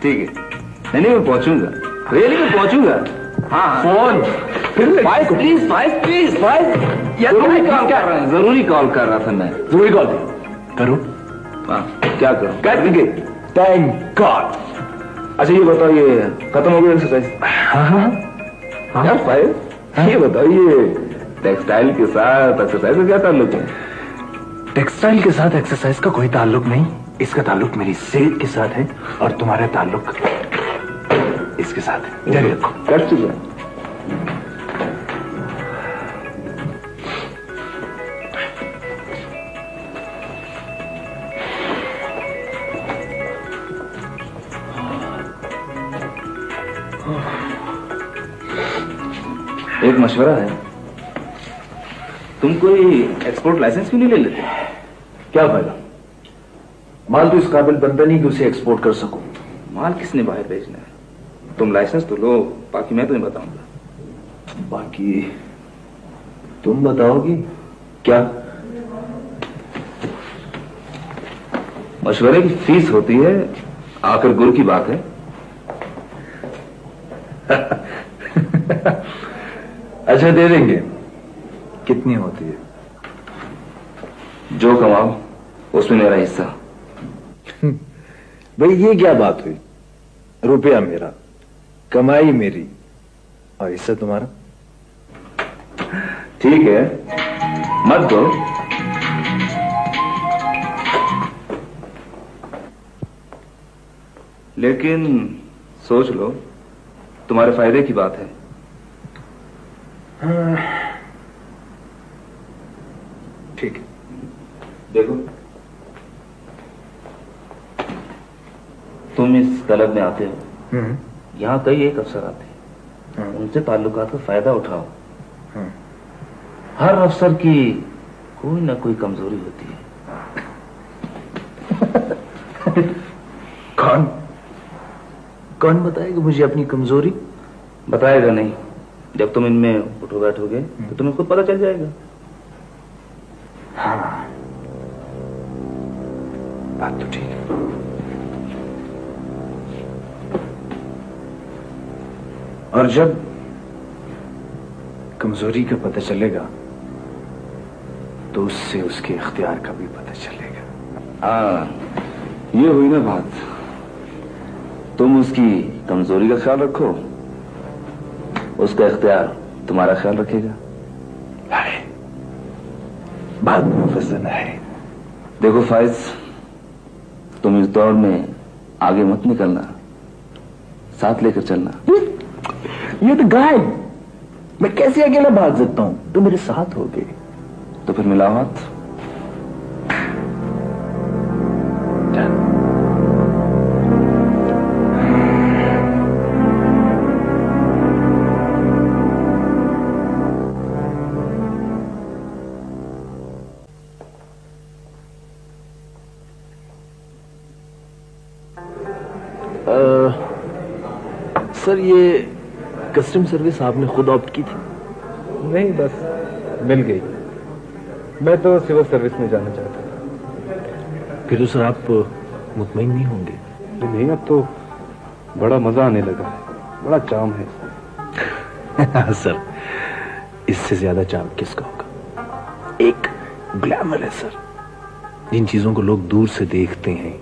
ठीक है। नहीं मैं पहुंचूंगा, रियली मैं पहुंचूंगा। हाँ phone Faez please, Faez please, फाइज जरूरी कॉल कर रहा है, जरूरी कॉल कर रहा था मैं। जरूरी कॉल करो। हाँ क्या करूं? कर देंगे। Thank God. अच्छा ये बताओ, ये खत्म हो गया एक्सरसाइज? हाँ यार फाइज ये बताओ, ये टेक्सटाइल के साथ एक्सरसाइज का क्या ताल्लुक है? टेक्सटाइल के साथ एक्सरसाइज का कोई ताल्लुक नहीं, इसका ताल्लुक मेरी सेहत के साथ है और तुम्हारा ताल्लुक इसके साथ है। जारी रखो। कर चुका। एक मशवरा है, तुम कोई एक्सपोर्ट लाइसेंस क्यों नहीं ले लेते? क्या फायदा? माल तो इस काबिल बनता नहीं कि उसे एक्सपोर्ट कर सकूं। माल किसने बाहर भेजना है? तुम लाइसेंस तो लो, बाकी मैं तुम्हें बताऊंगा। बाकी तुम बताओगी क्या? मशवरे की फीस होती है, आखिर गुरु की बात है। अच्छा दे देंगे। कितनी होती है? जो कमाओ उसमें मेरा हिस्सा। भाई ये क्या बात हुई? रुपया मेरा, कमाई मेरी और हिस्सा तुम्हारा। ठीक है मत दो। लेकिन सोच लो, तुम्हारे फायदे की बात है। ठीक है। देखो तुम इस तलब में आते हो, यहाँ कई एक अफसर आते हैं, उनसे ताल्लुकात का फायदा उठाओ। हर अफसर की कोई ना कोई कमजोरी होती है। कौन कौन बताएगा मुझे अपनी कमजोरी? बताएगा नहीं, जब तुम इनमें उठो बैठोगे तो तुम्हें खुद पता चल जाएगा। हाँ बात तो ठीक है। और जब कमजोरी का पता चलेगा तो उससे उसके इख्तियार का भी पता चलेगा। हाँ ये हुई ना बात। तुम उसकी कमजोरी का ख्याल रखो, उसका इख्तियार तुम्हारा ख्याल रखेगा। बात मुफस्सल है। देखो फाइज, तुम इस दौर में आगे मत निकलना, साथ लेकर चलना। ये तो गाय, मैं कैसे अकेला भाग सकता हूं? तुम मेरे साथ हो गए तो फिर मिलाओ हाथ। सर ये कस्टम सर्विस आपने खुद ऑप्ट की थी? नहीं, बस मिल गई। मैं तो सिविल सर्विस में जाना चाहता था। फिर तो सर आप मुतमईन नहीं होंगे? नहीं, अब तो बड़ा मजा आने लगा है, बड़ा चार्म है। सर इससे ज्यादा चार्म किसका होगा? एक ग्लैमर है सर। जिन चीजों को लोग दूर से देखते हैं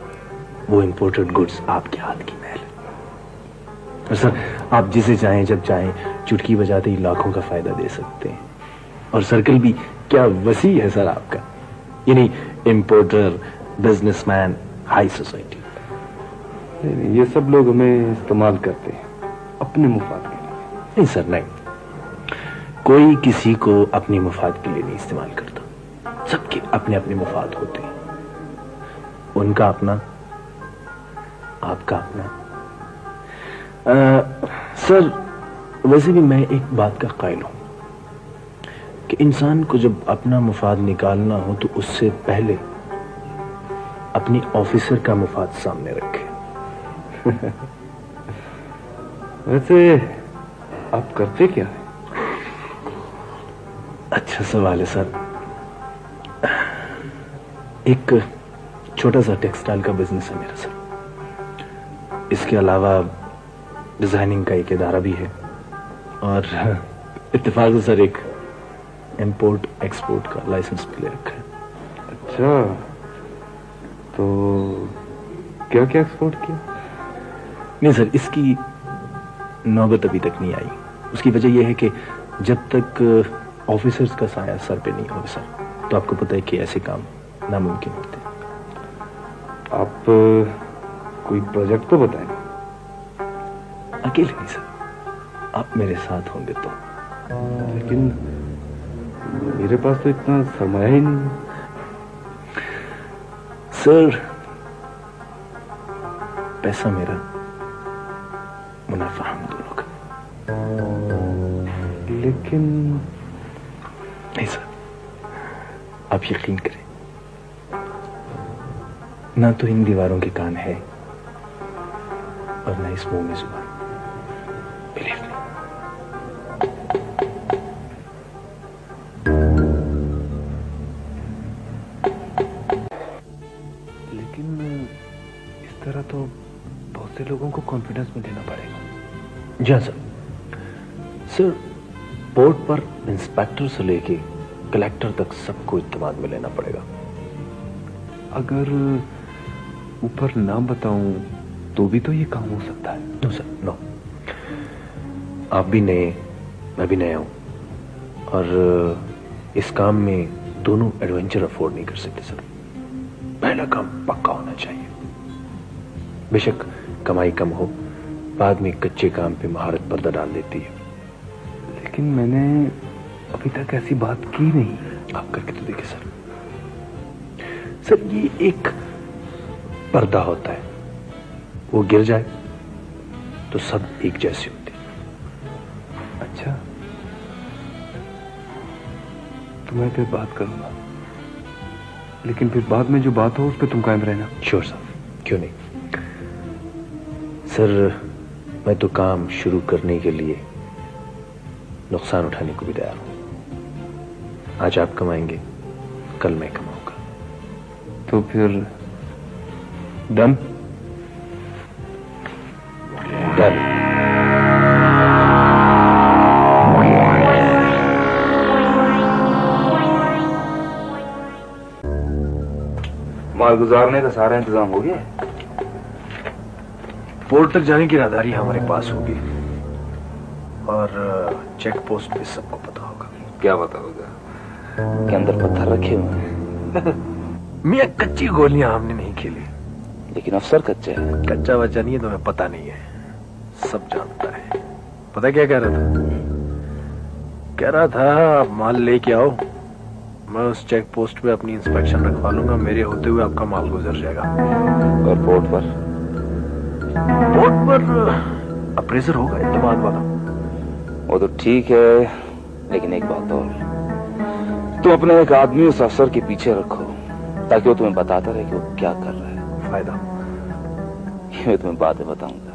वो इंपोर्टेड गुड्स आपके हाथ की महल है। और सर आप जिसे चाहें जब चाहें चुटकी बजाते ही लाखों का फायदा दे सकते हैं। और सर्कल भी क्या वसी है सर आपका, यानी इंपोर्टर, बिजनेसमैन, हाई सोसाइटी। नहीं, ये सब लोग हमें इस्तेमाल करते हैं अपने मुफाद के लिए। नहीं सर नहीं, कोई किसी को अपने मुफाद के लिए नहीं इस्तेमाल करता। सबके अपने अपने मुफाद होते हैं, उनका अपना, आपका अपना। सर वैसे भी मैं एक बात का कायल हूं कि इंसान को जब अपना मुफाद निकालना हो तो उससे पहले अपनी ऑफिसर का मुफाद सामने रखे। वैसे आप करते क्या है? अच्छा सवाल है सर। एक छोटा सा टेक्सटाइल का बिजनेस है मेरा सर। इसके अलावा डिजाइनिंग का एक इदारा भी है और इत्तेफाक से सर एक इंपोर्ट एक्सपोर्ट का लाइसेंस भी ले रखा है। अच्छा, तो क्या क्या एक्सपोर्ट किया? नहीं सर, इसकी नौबत अभी तक नहीं आई। उसकी वजह यह है कि जब तक ऑफिसर्स का साया सर पे नहीं होगा सर, तो आपको पता है कि ऐसे काम नामुमकिन होते हैं। आप कोई प्रोजेक्ट तो बताएं। अकेले नहीं सर, आप मेरे साथ होंगे तो। लेकिन मेरे पास तो इतना सरमाया ही नहीं है। सर, पैसा मेरा, मुनाफा हम दोनों का। लेकिन नहीं सर, आप यकीन करें, ना तो इन दीवारों के कान है और ना इस मुंह में जुबान। Believe me. लेकिन इस तरह तो बहुत से लोगों को कॉन्फिडेंस में लेना पड़ेगा। जी हाँ सर। सर, बोर्ड पर इंस्पेक्टर से लेके कलेक्टर तक सबको इत्तेमाद में लेना पड़ेगा। अगर ऊपर नाम बताऊं तो भी तो ये काम हो सकता है। No sir, no. आप भी नए, मैं भी नया हूं और इस काम में दोनों एडवेंचर अफोर्ड नहीं कर सकते सर। पहला काम पक्का होना चाहिए। बेशक कमाई कम हो, बाद में कच्चे काम पे महारत पर्दा डाल देती है। लेकिन मैंने अभी तक ऐसी बात की नहीं। आप करके तो देखिए सर। सर, ये एक पर्दा होता है, वो गिर जाए तो सब एक जैसे होते हैं। अच्छा, तो मैं फिर बात करूंगा, लेकिन फिर बाद में जो बात हो उस पर तुम कायम रहना। श्योर सर, क्यों नहीं सर। मैं तो काम शुरू करने के लिए नुकसान उठाने को भी तैयार हूं। आज आप कमाएंगे, कल मैं कमाऊंगा। तो फिर डन? डन। माल गुजारने का सारा इंतजाम हो गया? पोर्ट तक जाने की राहदारी हमारे पास होगी और चेक पोस्ट पे सबको पता होगा। क्या पता होगा? के अंदर पत्थर रखे हुए हैं। मियां, कच्ची गोलियां हमने नहीं खेली। लेकिन अफसर कच्चे हैं। कच्चा बच्चा नहीं है, तुम्हें पता नहीं है, सब जानता है। पता क्या कह रहा था? कह रहा था आप माल लेके आओ, मैं उस चेक पोस्ट पे अपनी इंस्पेक्शन रखवा लूंगा, मेरे होते हुए आपका माल गुजर जाएगा। और पोर्ट पर? पोर्ट पर अप्रेजर होगा इत्तेमाद वाला। वो तो ठीक है, लेकिन एक बात और, तुम अपने एक आदमी उस अफसर के पीछे रखो ताकि वो तुम्हें बताता रहे कि वो क्या कर रहा है। फायदा? ये मैं तुम्हें बाद में बताऊंगा।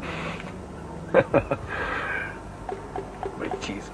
बड़ी चीज।